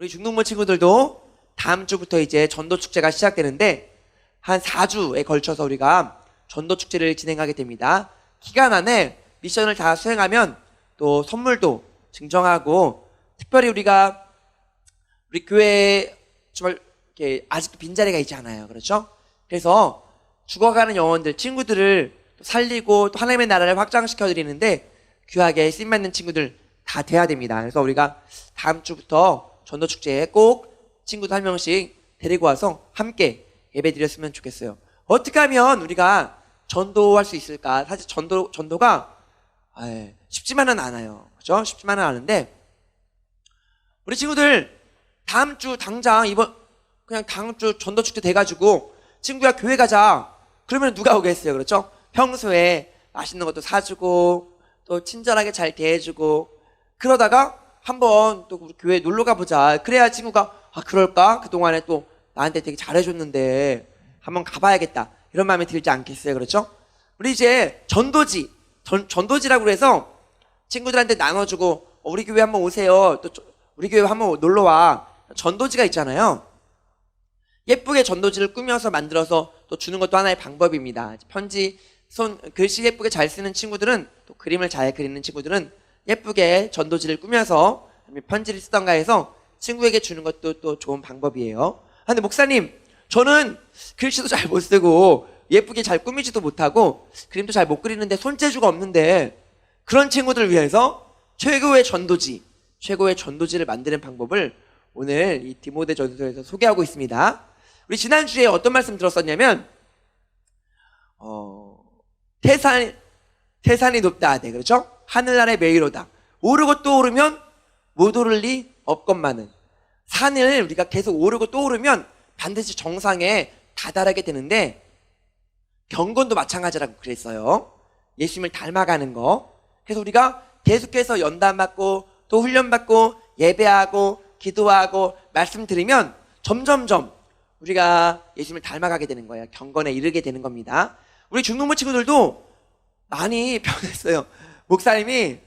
우리 중동부 친구들도 다음 주부터 이제 전도 축제가 시작되는데 한 4주에 걸쳐서 우리가 전도 축제를 진행하게 됩니다. 기간 안에 미션을 다 수행하면 또 선물도 증정하고, 특별히 우리가 우리 교회에 정말 이렇게 아직도 빈자리가 있지 않아요. 그렇죠? 그래서 죽어가는 영혼들, 친구들을 살리고 또 하나님의 나라를 확장시켜 드리는데 귀하게 쓰임받는 친구들 다 돼야 됩니다. 그래서 우리가 다음 주부터 전도 축제에 꼭 친구들 한 명씩 데리고 와서 함께 예배 드렸으면 좋겠어요. 어떻게 하면 우리가 전도할 수 있을까? 사실 전도가 쉽지만은 않아요. 그죠? 쉽지만은 않은데, 우리 친구들 다음 주 당장 그냥 다음 주 전도 축제 돼가지고 친구야 교회 가자 그러면 누가 오겠어요? 그렇죠? 평소에 맛있는 것도 사주고 또 친절하게 잘 대해주고, 그러다가 한번 또 우리 교회 놀러 가보자 그래야 친구가 그럴까? 그동안에 또 나한테 되게 잘해줬는데 한번 가봐야겠다 이런 마음이 들지 않겠어요? 그렇죠? 우리 이제 전도지라고 해서 친구들한테 나눠주고 우리 교회 한번 오세요, 또 우리 교회 한번 놀러와, 전도지가 있잖아요. 예쁘게 전도지를 꾸며서 만들어서 또 주는 것도 하나의 방법입니다. 편지, 글씨 예쁘게 잘 쓰는 친구들은, 또 그림을 잘 그리는 친구들은 예쁘게 전도지를 꾸며서 편지를 쓰던가 해서 친구에게 주는 것도 또 좋은 방법이에요. 근데 목사님, 저는 글씨도 잘 못 쓰고 예쁘게 잘 꾸미지도 못하고 그림도 잘 못 그리는데 손재주가 없는데, 그런 친구들을 위해서 최고의 전도지를 만드는 방법을 오늘 이 디모데 전서에서 소개하고 있습니다. 우리 지난주에 어떤 말씀 들었었냐면 태산이 높다 하되, 그렇죠? 하늘나라의 매이로다. 오르고 또 오르면 못 오를 리 없건만은. 산을 우리가 계속 오르고 또 오르면 반드시 정상에 다다르게 되는데, 경건도 마찬가지라고 그랬어요. 예수님을 닮아가는 거. 그래서 우리가 계속해서 연단받고 또 훈련받고 예배하고 기도하고 말씀 들으면 점점점 우리가 예수님을 닮아가게 되는 거예요. 경건에 이르게 되는 겁니다. 우리 중동부 친구들도 많이 변했어요. 목사님이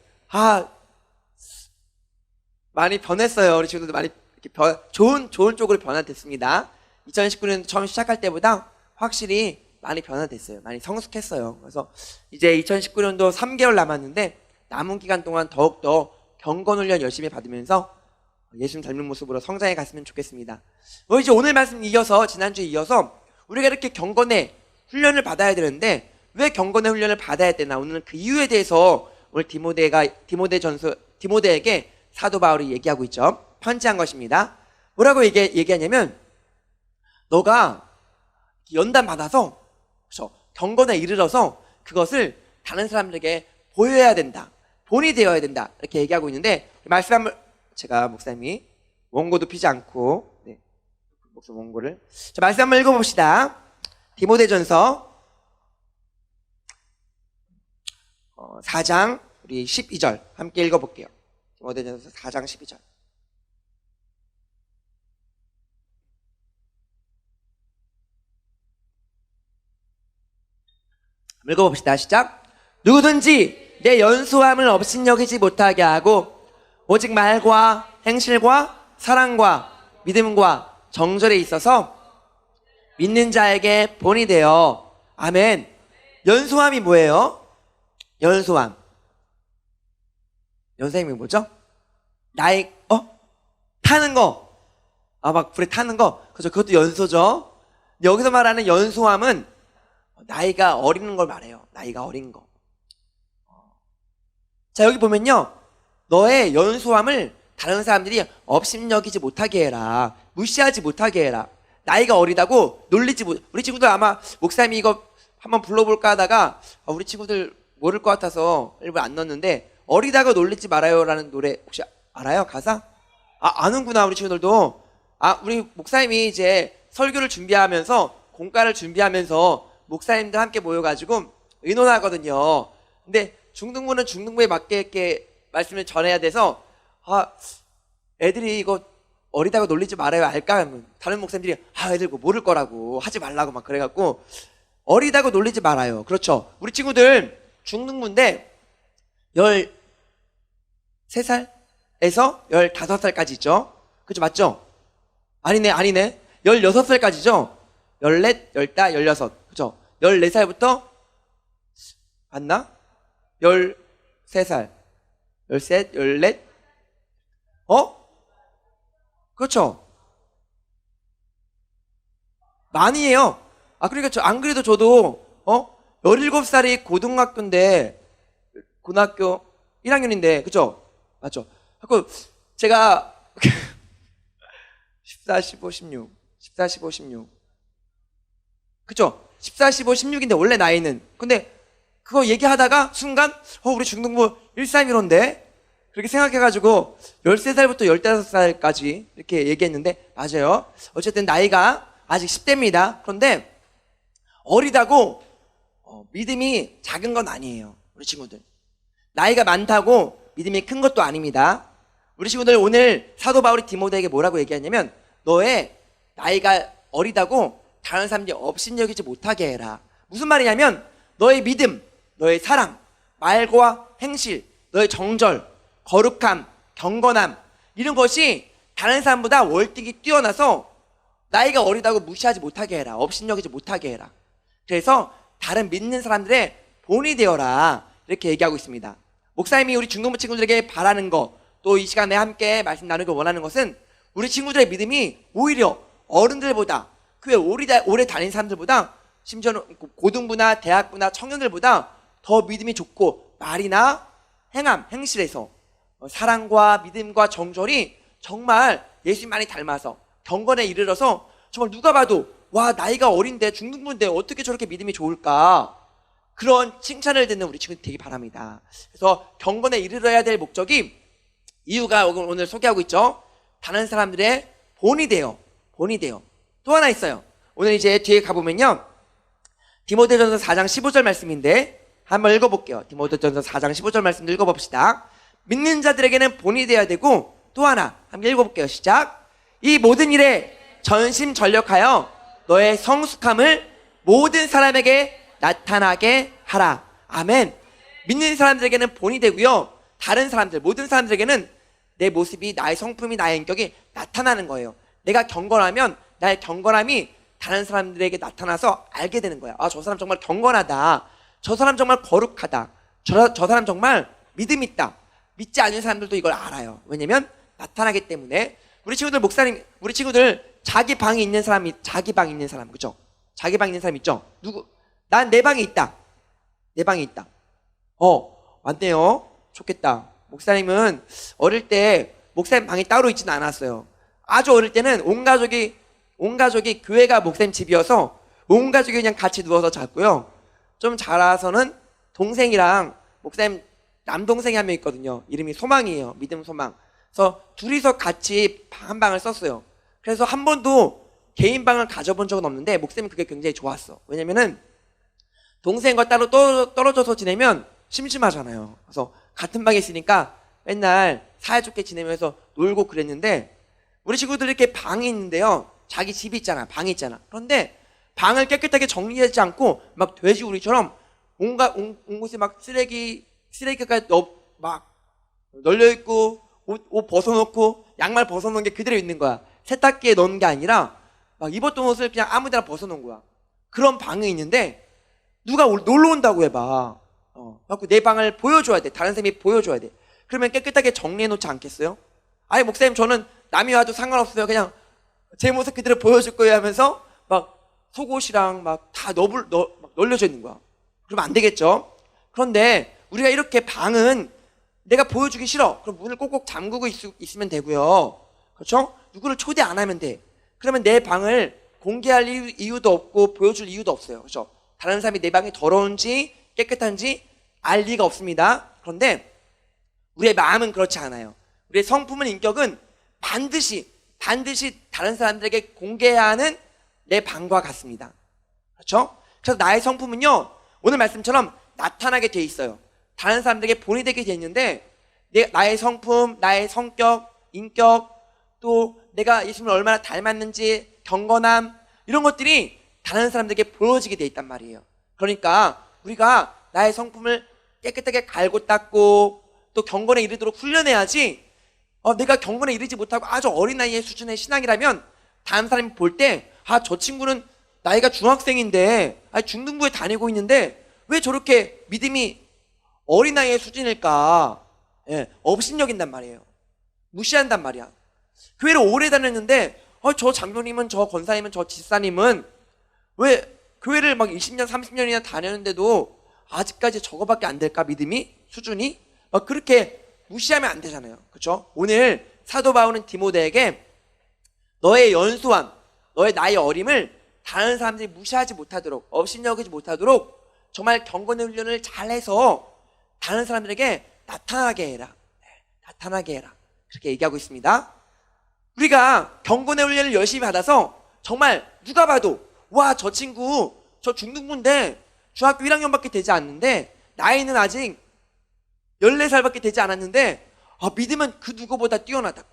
많이 변했어요. 우리 친구들도 많이 이렇게 좋은 쪽으로 변화됐습니다. 2019년 처음 시작할 때보다 확실히 많이 변화됐어요. 많이 성숙했어요. 그래서 이제 2019년도 3개월 남았는데 남은 기간 동안 더욱더 경건훈련 열심히 받으면서 예수님 닮은 모습으로 성장해 갔으면 좋겠습니다. 이제 오늘 말씀 이어서, 지난주에 이어서 우리가 이렇게 경건의 훈련을 받아야 되는데 왜 경건의 훈련을 받아야 되나, 오늘은 그 이유에 대해서 오늘 디모데에게 사도 바울이 얘기하고 있죠. 편지한 것입니다. 뭐라고 얘기하냐면, 너가 연단 받아서 경건에 이르러서 그것을 다른 사람들에게 보여야 된다, 본이 되어야 된다, 이렇게 얘기하고 있는데, 말씀 한번 제가 목사님이 원고도 피지 않고 목사 원고를 말씀 한번 읽어봅시다. 디모데전서 4장 우리 12절 함께 읽어볼게요. 디모데전서 4장 12절. 읽어봅시다. 시작. 누구든지 내 연소함을 업신여기지 못하게 하고 오직 말과 행실과 사랑과 믿음과 정절에 있어서 믿는 자에게 본이 되어. 아멘. 연소함이 뭐예요? 연소함이 뭐죠? 타는 거. 막 불에 타는 거. 그죠? 그것도 연소죠. 여기서 말하는 연소함은 나이가 어린 걸 말해요. 나이가 어린 거. 자, 여기 보면요, 너의 연소함을 다른 사람들이 업신여기지 못하게 해라. 무시하지 못하게 해라. 나이가 어리다고 우리 친구들 아마 목사님이 이거 한번 불러볼까 하다가 우리 친구들 모를 것 같아서 일부러 안 넣었는데, 어리다고 놀리지 말아요 라는 노래 혹시 알아요? 가사? 아는구나. 우리 친구들도. 우리 목사님이 이제 설교를 준비하면서, 공과를 준비하면서 목사님들 함께 모여가지고 의논하거든요. 근데 중등부는 중등부에 맞게 이렇게 말씀을 전해야 돼서 애들이 이거 어리다고 놀리지 말아요 알까? 하면 다른 목사님들이 애들 뭐 모를 거라고 하지 말라고 막 그래갖고, 어리다고 놀리지 말아요. 그렇죠? 우리 친구들 중등부인데 13살에서 15살까지 있죠. 그죠? 맞죠? 아니네. 16살까지죠? 14, 15, 16. 그죠? 14살부터 맞나? 13살. 13, 14? 그렇죠? 많이 해요. 그러니까 안 그래도 저도, 17살이 고등학교인데, 고등학교 1학년인데, 그죠? 맞죠? 그, 제가, 14, 15, 16. 14, 15, 16. 그죠? 14, 15, 16인데, 원래 나이는. 근데, 그거 얘기하다가, 순간, 우리 중등부 131호인데? 그렇게 생각해가지고, 13살부터 15살까지 이렇게 얘기했는데, 맞아요. 어쨌든 나이가 아직 10대입니다. 그런데, 어리다고, 믿음이 작은 건 아니에요. 우리 친구들. 나이가 많다고 믿음이 큰 것도 아닙니다. 우리 친구들 오늘 사도 바울이 디모데에게 뭐라고 얘기하냐면 너의 나이가 어리다고 다른 사람들이 업신여기지 못하게 해라. 무슨 말이냐면 너의 믿음, 너의 사랑, 말과 행실, 너의 정절, 거룩함, 경건함 이런 것이 다른 사람보다 월등히 뛰어나서 나이가 어리다고 무시하지 못하게 해라. 업신여기지 못하게 해라. 그래서 다른 믿는 사람들의 본이 되어라. 이렇게 얘기하고 있습니다. 목사님이 우리 중동부 친구들에게 바라는 거, 또 이 시간에 함께 말씀 나누길 원하는 것은 우리 친구들의 믿음이 오히려 어른들보다, 그 오래 다닌 사람들보다, 심지어는 고등부나 대학부나 청년들보다 더 믿음이 좋고 말이나 행실에서 사랑과 믿음과 정절이 정말 예수님 많이 닮아서 경건에 이르러서 정말 누가 봐도 와 나이가 어린데 중등부인데 어떻게 저렇게 믿음이 좋을까, 그런 칭찬을 듣는 우리 친구들 되기 바랍니다. 그래서 경건에 이르러야 될 목적이, 이유가 오늘 소개하고 있죠. 다른 사람들의 본이 돼요. 또 하나 있어요. 오늘 이제 뒤에 가보면요, 디모데전서 4장 15절 말씀인데 한번 읽어볼게요. 디모데전서 4장 15절 말씀 읽어봅시다. 믿는 자들에게는 본이 되어야 되고, 또 하나 함께 읽어볼게요. 시작. 이 모든 일에 전심전력하여 너의 성숙함을 모든 사람에게 나타나게 하라. 아멘. 믿는 사람들에게는 본이 되고요, 다른 사람들, 모든 사람들에게는 내 모습이, 나의 성품이, 나의 인격이 나타나는 거예요. 내가 경건하면 나의 경건함이 다른 사람들에게 나타나서 알게 되는 거야. 저 사람 정말 경건하다, 저 사람 정말 거룩하다, 저 사람 정말 믿음 있다. 믿지 않는 사람들도 이걸 알아요. 왜냐면 나타나기 때문에. 우리 친구들 자기 방에 있는 사람, 그죠? 자기 방에 있는 사람 있죠? 난 내 방에 있다. 맞네요. 좋겠다. 목사님은 어릴 때 목사님 방이 따로 있지는 않았어요. 아주 어릴 때는 온 가족이 교회가 목사님 집이어서 온 가족이 그냥 같이 누워서 잤고요. 좀 자라서는 동생이랑, 목사님 남동생이 한 명 있거든요. 이름이 소망이에요. 믿음 소망. 그래서 둘이서 같이 한 방을 썼어요. 그래서 한 번도 개인 방을 가져본 적은 없는데 목사님은 그게 굉장히 좋았어. 왜냐면은 동생과 따로 떨어져서 지내면 심심하잖아요. 그래서 같은 방에 있으니까 맨날 사이좋게 지내면서 놀고 그랬는데, 우리 친구들 이렇게 방이 있는데요, 자기 집이 있잖아, 방이 있잖아. 그런데 방을 깨끗하게 정리하지 않고 막 돼지우리처럼 온 곳에 막 쓰레기가 막 널려있고, 옷 벗어놓고 양말 벗어놓은 게 그대로 있는 거야. 세탁기에 넣은 게 아니라 막 입었던 옷을 그냥 아무 데나 벗어놓은 거야. 그런 방이 있는데 누가 놀러 온다고 해봐. 그래갖고 내 방을 보여줘야 돼. 다른 사람이 보여줘야 돼. 그러면 깨끗하게 정리해놓지 않겠어요? 아니 목사님, 저는 남이 와도 상관없어요. 그냥 제 모습 그대로 보여줄 거예요 하면서 막 속옷이랑 막 다 널려져 있는 거야. 그러면 안 되겠죠? 그런데 우리가 이렇게 방은 내가 보여주기 싫어. 그럼 문을 꼭꼭 잠그고 있으면 되고요. 그렇죠? 누구를 초대 안 하면 돼. 그러면 내 방을 공개할 이유도 없고 보여줄 이유도 없어요. 그렇죠? 다른 사람이 내 방이 더러운지 깨끗한지 알 리가 없습니다. 그런데 우리의 마음은 그렇지 않아요. 우리의 성품은, 인격은 반드시 다른 사람들에게 공개해야 하는 내 방과 같습니다. 그렇죠? 그래서 나의 성품은요, 오늘 말씀처럼 나타나게 돼 있어요. 다른 사람들에게 본이 되게 돼 있는데, 나의 성품, 나의 성격, 인격, 또 내가 예수님을 얼마나 닮았는지, 경건함, 이런 것들이 다른 사람들에게 보여지게 돼 있단 말이에요. 그러니까 우리가 나의 성품을 깨끗하게 갈고 닦고 또 경건에 이르도록 훈련해야지, 내가 경건에 이르지 못하고 아주 어린 나이의 수준의 신앙이라면 다른 사람이 볼 때 저 친구는 나이가 중학생인데 중등부에 다니고 있는데 왜 저렇게 믿음이 어린 나이의 수준일까? 업신여긴단 말이에요. 무시한단 말이야. 교회를 오래 다녔는데 저 장로님은, 저 권사님은, 저 집사님은 왜 교회를 막 20년 30년이나 다녔는데도 아직까지 저거밖에 안 될까? 믿음이? 수준이? 그렇게 무시하면 안 되잖아요. 그렇죠? 오늘 사도 바울은 디모데에게 너의 연수함, 너의 나이 어림을 다른 사람들이 무시하지 못하도록, 업신여기지 못하도록 정말 경건의 훈련을 잘해서 다른 사람들에게 나타나게 해라. 나타나게 해라. 그렇게 얘기하고 있습니다. 우리가 경건의 훈련을 열심히 받아서 정말 누가 봐도 저 친구 저 중등부인데 중학교 1학년밖에 되지 않는데 나이는 아직 14살밖에 되지 않았는데 믿음은 그 누구보다 뛰어나다고,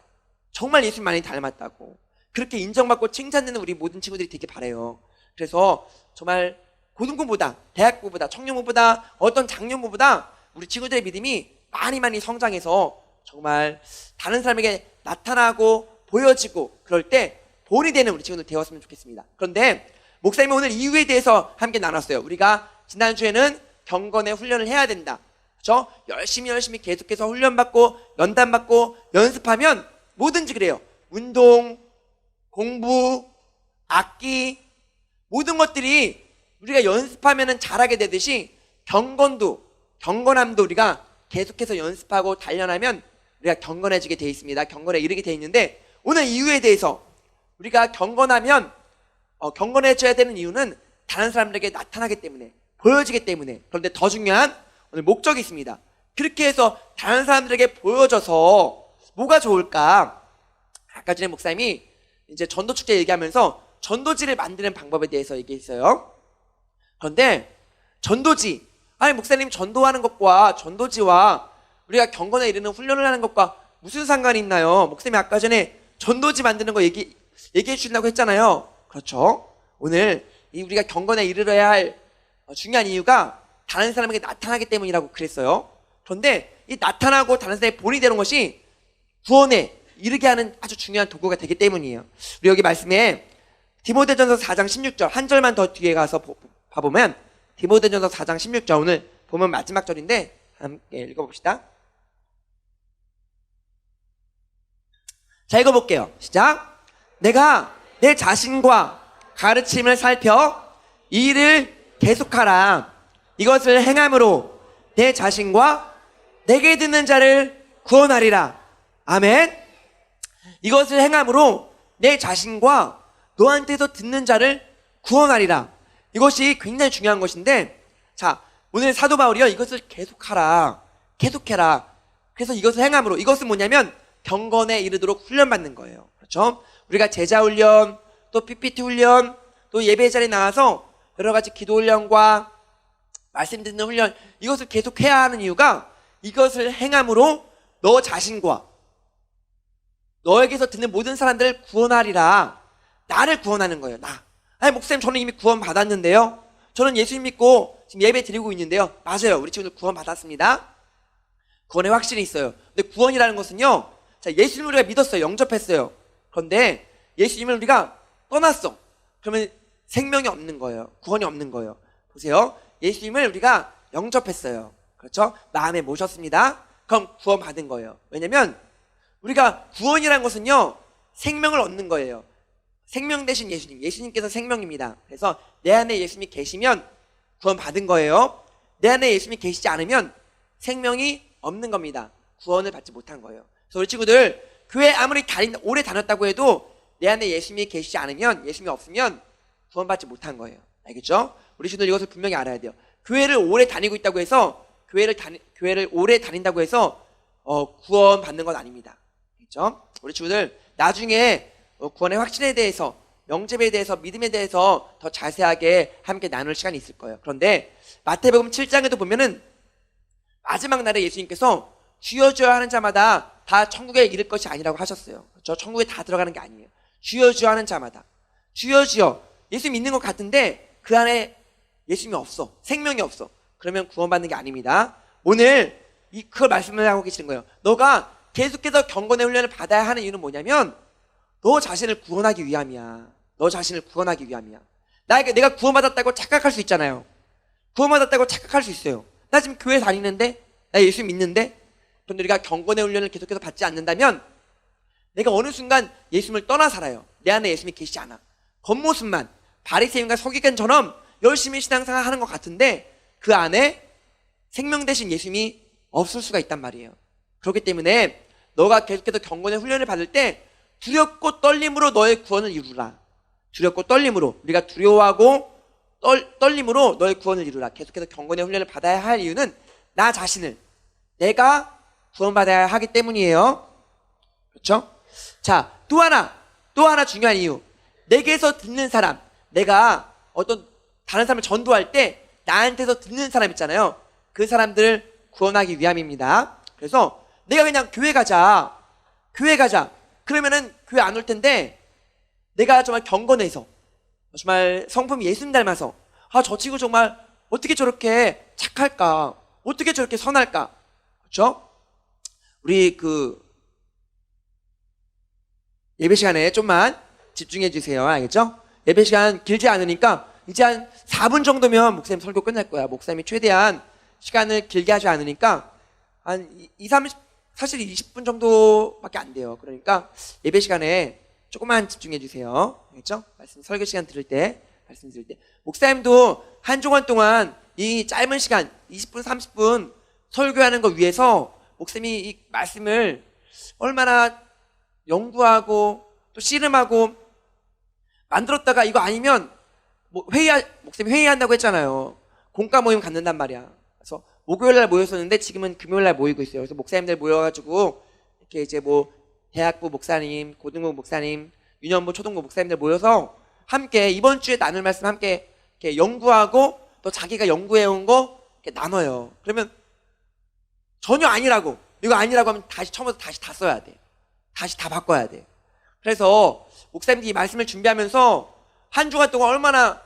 정말 예수님 많이 닮았다고 그렇게 인정받고 칭찬되는 우리 모든 친구들이 되게 바래요. 그래서 정말 고등부보다, 대학부보다, 청년부보다, 어떤 장년부보다 우리 친구들의 믿음이 많이 성장해서 정말 다른 사람에게 나타나고 보여지고 그럴 때 본이 되는 우리 친구들 되었으면 좋겠습니다. 그런데 목사님은 오늘 이유에 대해서 함께 나눴어요. 우리가 지난주에는 경건의 훈련을 해야 된다. 그렇죠? 열심히 계속해서 훈련받고 연단받고 연습하면 뭐든지 그래요. 운동, 공부, 악기 모든 것들이 우리가 연습하면 잘하게 되듯이 경건함도 우리가 계속해서 연습하고 단련하면 우리가 경건해지게 되어 있습니다. 경건에 이르게 되어 있는데 오늘 이유에 대해서 우리가 경건해져야 되는 이유는 다른 사람들에게 나타나기 때문에, 보여지기 때문에. 그런데 더 중요한 오늘 목적이 있습니다. 그렇게 해서 다른 사람들에게 보여져서 뭐가 좋을까? 아까 전에 목사님이 이제 전도축제 얘기하면서 전도지를 만드는 방법에 대해서 얘기했어요. 그런데 전도지, 목사님 전도하는 것과 전도지와 우리가 경건에 이르는 훈련을 하는 것과 무슨 상관이 있나요? 목사님이 아까 전에 전도지 만드는 거 얘기해 주신다고 했잖아요. 그렇죠? 오늘 우리가 경건에 이르러야 할 중요한 이유가 다른 사람에게 나타나기 때문이라고 그랬어요. 그런데 이 나타나고 다른 사람의 본이 되는 것이 구원에 이르게 하는 아주 중요한 도구가 되기 때문이에요. 우리 여기 말씀에 디모데전서 4장 16절 한 절만 더 뒤에 가서 봐보면 디모데전서 4장 16절 오늘 보면 마지막 절인데 함께 읽어봅시다. 자, 읽어볼게요. 시작. 내가 내 자신과 가르침을 살펴 이 일을 계속하라. 이것을 행함으로 내 자신과 내게 듣는 자를 구원하리라. 아멘. 이것을 행함으로 내 자신과 너한테서 듣는 자를 구원하리라. 이것이 굉장히 중요한 것인데, 자, 오늘 사도 바울이요, 이것을 계속하라, 계속해라. 그래서 이것을 행함으로, 이것은 뭐냐면 경건에 이르도록 훈련받는 거예요. 그렇죠? 우리가 제자 훈련, 또 PPT 훈련, 또 예배 자리에 나와서 여러 가지 기도 훈련과 말씀 듣는 훈련, 이것을 계속해야 하는 이유가 이것을 행함으로 너 자신과 너에게서 듣는 모든 사람들을 구원하리라. 나를 구원하는 거예요. 나. 목사님 저는 이미 구원 받았는데요. 저는 예수님 믿고 지금 예배 드리고 있는데요. 맞아요. 우리 친구들 구원 받았습니다. 구원에 확실히 있어요. 근데 구원이라는 것은요, 자, 예수님을 우리가 믿었어요. 영접했어요. 그런데 예수님을 우리가 떠났어. 그러면 생명이 없는 거예요. 구원이 없는 거예요. 보세요. 예수님을 우리가 영접했어요. 그렇죠? 마음에 모셨습니다. 그럼 구원 받은 거예요. 왜냐면 우리가 구원이라는 것은요, 생명을 얻는 거예요. 생명 대신 예수님, 예수님께서 생명입니다. 그래서 내 안에 예수님이 계시면 구원 받은 거예요. 내 안에 예수님이 계시지 않으면 생명이 없는 겁니다. 구원을 받지 못한 거예요. 그래서 우리 친구들, 교회 아무리 오래 다녔다고 해도 내 안에 예수님이 계시지 않으면, 예수님이 없으면 구원 받지 못한 거예요. 알겠죠? 우리 친구들 이것을 분명히 알아야 돼요. 교회를 오래 다니고 있다고 해서, 교회를 오래 다닌다고 해서 구원 받는 건 아닙니다. 알겠죠? 우리 친구들 나중에 구원의 확신에 대해서, 영접에 대해서, 믿음에 대해서 더 자세하게 함께 나눌 시간이 있을 거예요. 그런데 마태복음 7장에도 보면은 마지막 날에 예수님께서 주여 주여 하는 자마다 다 천국에 이를 것이 아니라고 하셨어요. 그렇죠? 천국에 다 들어가는 게 아니에요. 주여 주여 하는 자마다. 주여 주여. 예수 믿는 것 같은데 그 안에 예수님이 없어. 생명이 없어. 그러면 구원받는 게 아닙니다. 오늘 그걸 말씀을 하고 계시는 거예요. 너가 계속해서 경건의 훈련을 받아야 하는 이유는 뭐냐면 너 자신을 구원하기 위함이야. 너 자신을 구원하기 위함이야. 내가 구원받았다고 착각할 수 있잖아요. 구원받았다고 착각할 수 있어요. 나 지금 교회 다니는데, 나 예수 믿는데. 그런데 우리가 경건의 훈련을 계속해서 받지 않는다면 내가 어느 순간 예수님을 떠나 살아요. 내 안에 예수님이 계시지 않아. 겉모습만 바리새인과 서기관처럼 열심히 신앙생활 하는 것 같은데 그 안에 생명 되신 예수님이 없을 수가 있단 말이에요. 그렇기 때문에 너가 계속해서 경건의 훈련을 받을 때 두렵고 떨림으로 너의 구원을 이루라. 두렵고 떨림으로, 우리가 두려워하고 떨림으로 너의 구원을 이루라. 계속해서 경건의 훈련을 받아야 할 이유는 나 자신을, 내가 구원받아야 하기 때문이에요. 그렇죠? 자, 또 하나 중요한 이유. 내게서 듣는 사람, 내가 어떤 다른 사람을 전도할 때 나한테서 듣는 사람 있잖아요. 그 사람들을 구원하기 위함입니다. 그래서 내가 그냥 교회 가자. 그러면은 교회 안 올 텐데 내가 정말 경건해서, 정말 성품 예수님 닮아서, 저 친구 정말 어떻게 저렇게 착할까? 어떻게 저렇게 선할까? 그렇죠? 우리 예배 시간에 좀만 집중해 주세요. 알겠죠? 예배 시간 길지 않으니까 이제 한 4분 정도면 목사님 설교 끝날 거야. 목사님이 최대한 시간을 길게 하지 않으니까 한 30, 사실 20분 정도밖에 안 돼요. 그러니까 예배 시간에 조금만 집중해 주세요. 알겠죠? 설교 시간 들을 때, 말씀 들을 때. 목사님도 한 주간 동안 이 짧은 시간, 20분, 30분 설교하는 거 위해서 목사님이 이 말씀을 얼마나 연구하고 또 씨름하고 만들었다가 이거 아니면 목사님이 회의한다고 했잖아요. 공과 모임 갖는단 말이야. 그래서 목요일날 모였었는데 지금은 금요일날 모이고 있어요. 그래서 목사님들 모여가지고 이렇게 이제 대학부 목사님, 고등부 목사님, 유년부, 초등부 목사님들 모여서 함께 이번 주에 나눌 말씀 함께 이렇게 연구하고 또 자기가 연구해온 거 이렇게 나눠요. 그러면 전혀 아니라고, 이거 아니라고 하면 다시 처음부터 다시 다 써야 돼. 다시 다 바꿔야 돼. 그래서 목사님들이 이 말씀을 준비하면서 한 주간 동안 얼마나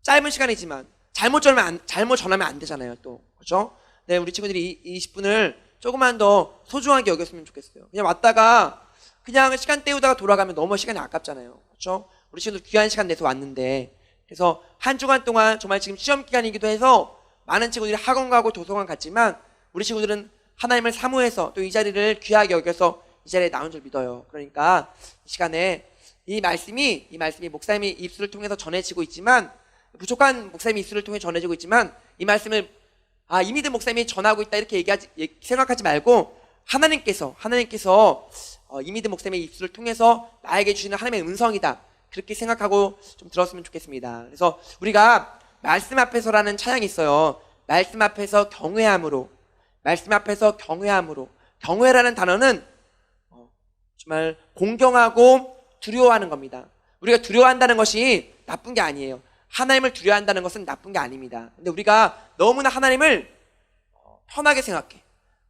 짧은 시간이지만 잘못 전하면 안 되잖아요, 또. 그렇죠? 네, 우리 친구들이 20분을 조금만 더 소중하게 여겼으면 좋겠어요. 그냥 왔다가 그냥 시간 때우다가 돌아가면 너무 시간이 아깝잖아요. 그렇죠? 우리 친구들 귀한 시간 내서 왔는데, 그래서 한 주간 동안 정말 지금 시험 기간이기도 해서 많은 친구들이 학원 가고 도서관 갔지만 우리 친구들은 하나님을 사모해서 또 이 자리를 귀하게 여겨서 이 자리에 나온 줄 믿어요. 그러니까 이 시간에 이 말씀이 목사님의 입술을 통해서 전해지고 있지만, 부족한 목사님의 입술을 통해 전해지고 있지만, 이 말씀을 이미드 목사님이 전하고 있다 이렇게 생각하지 말고 하나님께서 이미드 목사님의 입술을 통해서 나에게 주시는 하나님의 음성이다, 그렇게 생각하고 좀 들었으면 좋겠습니다. 그래서 우리가 말씀 앞에서라는 찬양이 있어요. 말씀 앞에서 경외함으로. 경외라는 단어는 정말 공경하고 두려워하는 겁니다. 우리가 두려워한다는 것이 나쁜 게 아니에요. 하나님을 두려워한다는 것은 나쁜 게 아닙니다. 근데 우리가 너무나 하나님을 편하게 생각해.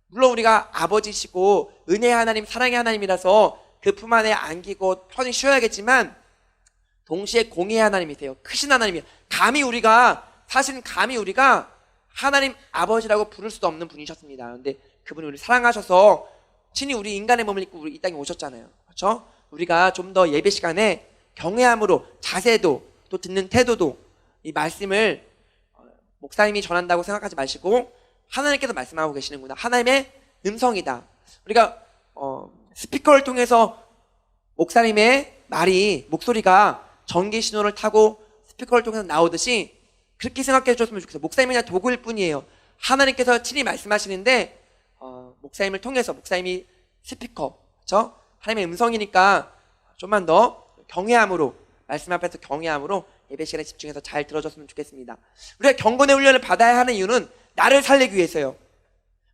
물론 우리가 아버지시고 은혜의 하나님, 사랑의 하나님이라서 그 품 안에 안기고 편히 쉬어야겠지만 동시에 공의의 하나님이세요. 크신 하나님이에요. 감히 우리가 하나님 아버지라고 부를 수도 없는 분이셨습니다. 그런데 그분이 우리를 사랑하셔서 친히 우리 인간의 몸을 입고 이 땅에 오셨잖아요. 그렇죠? 우리가 좀 더 예배 시간에 경외함으로, 자세도 또 듣는 태도도 이 말씀을 목사님이 전한다고 생각하지 마시고 하나님께서 말씀하고 계시는구나, 하나님의 음성이다. 우리가 스피커를 통해서 목사님의 목소리가 전기 신호를 타고 스피커를 통해서 나오듯이 그렇게 생각해 주셨으면 좋겠어요. 목사님이 그냥 도구일 뿐이에요. 하나님께서 친히 말씀하시는데 목사님을 통해서, 목사님이 스피커, 그렇죠? 하나님의 음성이니까 좀만 더 경외함으로, 말씀 앞에서 경외함으로 예배 시간에 집중해서 잘 들어줬으면 좋겠습니다. 우리가 경건의 훈련을 받아야 하는 이유는 나를 살리기 위해서요.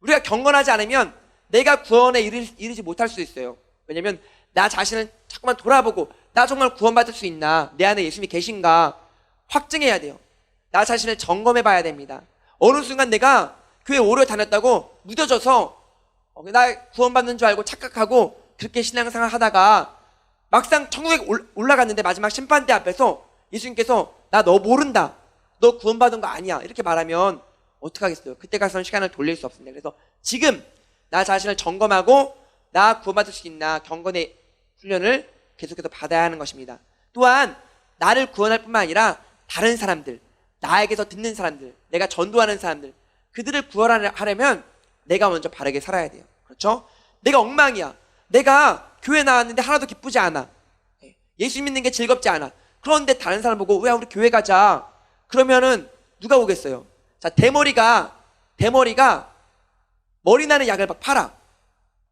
우리가 경건하지 않으면 내가 구원에 이르지 못할 수 있어요. 왜냐면 나 자신을 자꾸만 돌아보고 나 정말 구원받을 수 있나, 내 안에 예수님이 계신가 확증해야 돼요. 나 자신을 점검해 봐야 됩니다. 어느 순간 내가 교회 오래 다녔다고 무뎌져서 나 구원받는 줄 알고 착각하고 그렇게 신앙생활 하다가 막상 천국에 올라갔는데 마지막 심판대 앞에서 예수님께서 나 너 모른다, 너 구원받은 거 아니야, 이렇게 말하면 어떡하겠어요? 그때 가서는 시간을 돌릴 수 없습니다. 그래서 지금 나 자신을 점검하고 나 구원받을 수 있나 경건의 훈련을 계속해서 받아야 하는 것입니다. 또한 나를 구원할 뿐만 아니라 다른 사람들, 나에게서 듣는 사람들, 내가 전도하는 사람들, 그들을 구원하려면 내가 먼저 바르게 살아야 돼요. 그렇죠? 내가 엉망이야. 내가 교회 나왔는데 하나도 기쁘지 않아. 예수 믿는 게 즐겁지 않아. 그런데 다른 사람 보고 왜 우리 교회 가자. 그러면은 누가 오겠어요? 자, 대머리가 머리 나는 약을 막 팔아.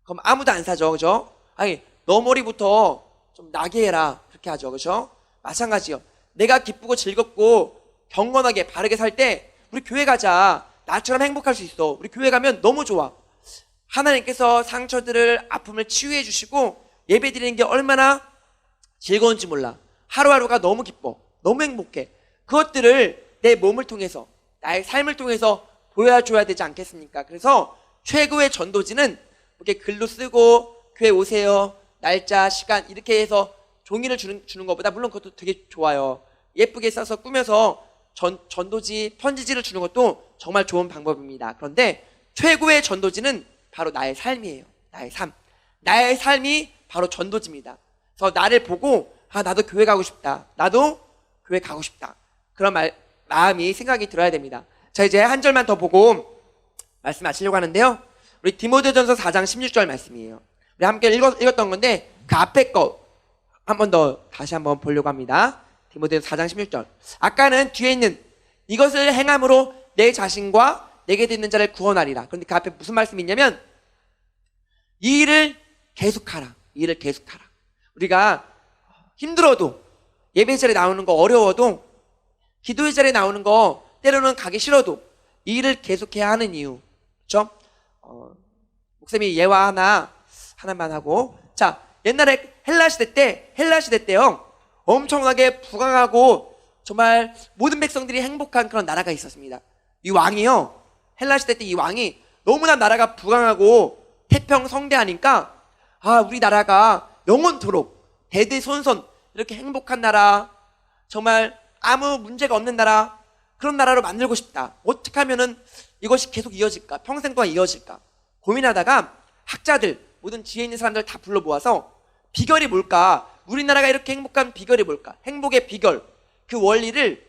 그럼 아무도 안 사죠. 그죠? 아니, 너 머리부터 좀 나게 해라. 그렇게 하죠. 그죠? 마찬가지요. 내가 기쁘고 즐겁고 경건하게 바르게 살 때 우리 교회 가자. 나처럼 행복할 수 있어. 우리 교회 가면 너무 좋아. 하나님께서 상처들을, 아픔을 치유해 주시고 예배 드리는 게 얼마나 즐거운지 몰라. 하루하루가 너무 기뻐. 너무 행복해. 그것들을 내 몸을 통해서, 나의 삶을 통해서 보여줘야 되지 않겠습니까? 그래서 최고의 전도지는 이렇게 글로 쓰고 교회 오세요, 날짜, 시간 이렇게 해서 종이를 주는 것보다, 물론 그것도 되게 좋아요. 예쁘게 써서 꾸며서 전도지, 편지지를 주는 것도 정말 좋은 방법입니다. 그런데 최고의 전도지는 바로 나의 삶이에요. 나의 삶. 나의 삶이 바로 전도지입니다. 그래서 나를 보고 나도 교회 가고 싶다. 나도 교회 가고 싶다. 그런 마음이 생각이 들어야 됩니다. 자, 이제 한 절만 더 보고 말씀 마치려고 하는데요. 우리 디모데전서 4장 16절 말씀이에요. 우리 함께 읽었던 건데 그 앞에 거 한 번 더 다시 한번 보려고 합니다. 디모데전서 4장 16절. 아까는 뒤에 있는 이것을 행함으로 내 자신과 내게 듣는 자를 구원하리라. 그런데 그 앞에 무슨 말씀이 있냐면 이 일을 계속하라. 이 일을 계속하라. 우리가 힘들어도, 예배 자리에 나오는 거 어려워도, 기도의 자리에 나오는 거 때로는 가기 싫어도 이 일을 계속해야 하는 이유. 그렇죠? 목사님이 예화 하나만 하고, 자, 옛날에 헬라 시대 때요, 엄청나게 부강하고 정말 모든 백성들이 행복한 그런 나라가 있었습니다. 이 왕이요, 헬라 시대 때 이 왕이 너무나 나라가 부강하고 태평성대하니까 우리나라가 영원토록 대대손손 이렇게 행복한 나라, 정말 아무 문제가 없는 나라, 그런 나라로 만들고 싶다. 어떻게 하면은 이것이 계속 이어질까? 평생 동안 이어질까? 고민하다가 학자들, 모든 지혜 있는 사람들 다 불러 모아서 비결이 뭘까? 우리나라가 이렇게 행복한 비결이 뭘까? 행복의 비결, 그 원리를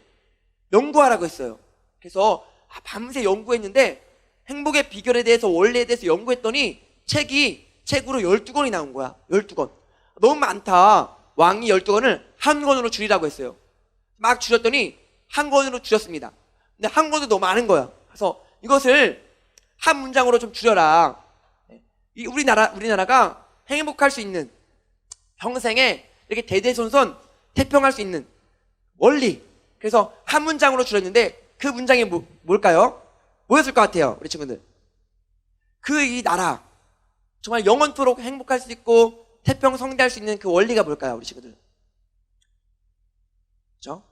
연구하라고 했어요. 그래서 밤새 연구했는데 행복의 비결에 대해서, 원리에 대해서 연구했더니 책으로 12권이 나온 거야. 12권. 너무 많다. 왕이 12권을 한 권으로 줄이라고 했어요. 막 줄였더니 한 권으로 줄였습니다. 근데 한 권도 너무 많은 거야. 그래서 이것을 한 문장으로 좀 줄여라. 우리나라가 행복할 수 있는, 평생에 이렇게 대대손손 태평할 수 있는 원리. 그래서 한 문장으로 줄였는데 그 문장이 뭘까요? 뭐였을 것 같아요, 우리 친구들? 이 나라 정말 영원토록 행복할 수 있고 태평성대할 수 있는 그 원리가 뭘까요, 우리 친구들? 그렇죠?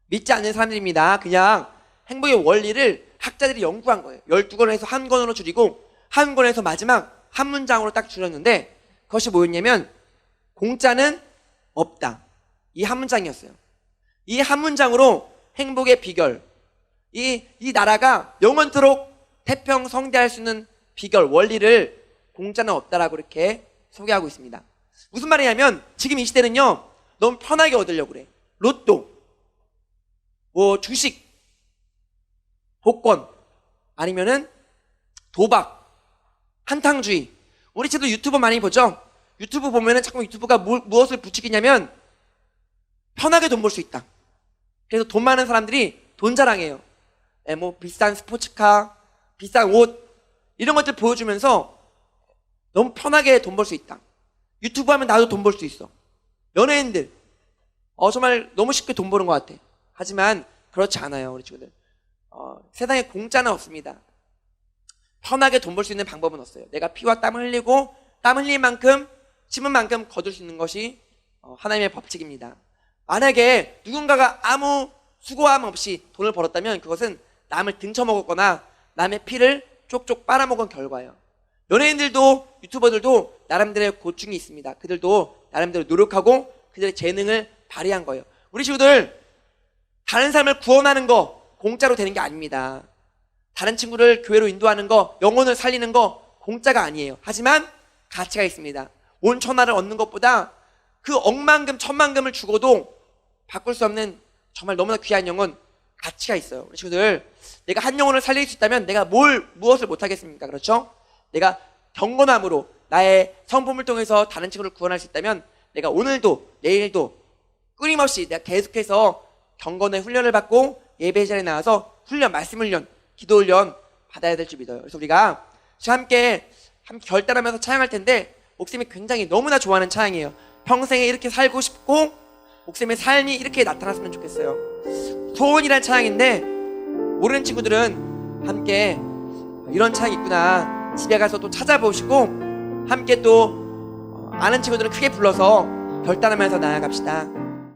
믿지 않는 사람들입니다. 그냥 행복의 원리를 학자들이 연구한 거예요. 12권에서 한 권으로 줄이고 한 권에서 마지막 한 문장으로 딱 줄였는데 그것이 뭐였냐면 공짜는 없다. 이 한 문장이었어요. 이 한 문장으로 행복의 비결, 이 나라가 영원토록 태평성대할 수 있는 비결, 원리를 공짜는 없다라고 이렇게 소개하고 있습니다. 무슨 말이냐면 지금 이 시대는요, 너무 편하게 얻으려고 그래. 로또, 주식, 복권, 아니면은 도박, 한탕주의. 우리 친구들 유튜브 많이 보죠? 유튜브 보면은 자꾸 유튜브가 무엇을 부추기냐면 편하게 돈 벌 수 있다. 그래서 돈 많은 사람들이 돈 자랑해요. 비싼 스포츠카, 비싼 옷, 이런 것들 보여주면서 너무 편하게 돈 벌 수 있다. 유튜브 하면 나도 돈 벌 수 있어. 연예인들, 정말 너무 쉽게 돈 버는 것 같아. 하지만 그렇지 않아요, 우리 친구들. 세상에 공짜는 없습니다. 편하게 돈 벌 수 있는 방법은 없어요. 내가 피와 땀을 흘리고 땀 흘린 만큼, 심은 만큼 거둘 수 있는 것이 하나님의 법칙입니다. 만약에 누군가가 아무 수고함 없이 돈을 벌었다면 그것은 남을 등쳐먹었거나 남의 피를 쪽쪽 빨아먹은 결과예요. 연예인들도, 유튜버들도 나름대로의 고충이 있습니다. 그들도 나름대로 노력하고 그들의 재능을 발휘한 거예요. 우리 친구들, 다른 사람을 구원하는 거 공짜로 되는 게 아닙니다. 다른 친구를 교회로 인도하는 거, 영혼을 살리는 거 공짜가 아니에요. 하지만 가치가 있습니다. 온 천하를 얻는 것보다 그 억만금 천만금을 주고도 바꿀 수 없는 정말 너무나 귀한 영혼, 가치가 있어요. 우리 친구들, 내가 한 영혼을 살릴 수 있다면 내가 무엇을 못하겠습니까? 그렇죠? 내가 경건함으로 나의 성품을 통해서 다른 친구를 구원할 수 있다면 내가 오늘도 내일도 끊임없이 내가 계속해서 경건의 훈련을 받고 예배 자리에 나와서 말씀 훈련, 기도 훈련 받아야 될 줄 믿어요. 그래서 우리가 함께 결단하면서 찬양할 텐데, 목사님이 굉장히 너무나 좋아하는 찬양이에요. 평생에 이렇게 살고 싶고 목사님의 삶이 이렇게 나타났으면 좋겠어요. 소원이란 찬양인데, 모르는 친구들은 함께 이런 찬양이 있구나 집에 가서 또 찾아보시고 함께 또 아는 친구들은 크게 불러서 결단하면서 나아갑시다.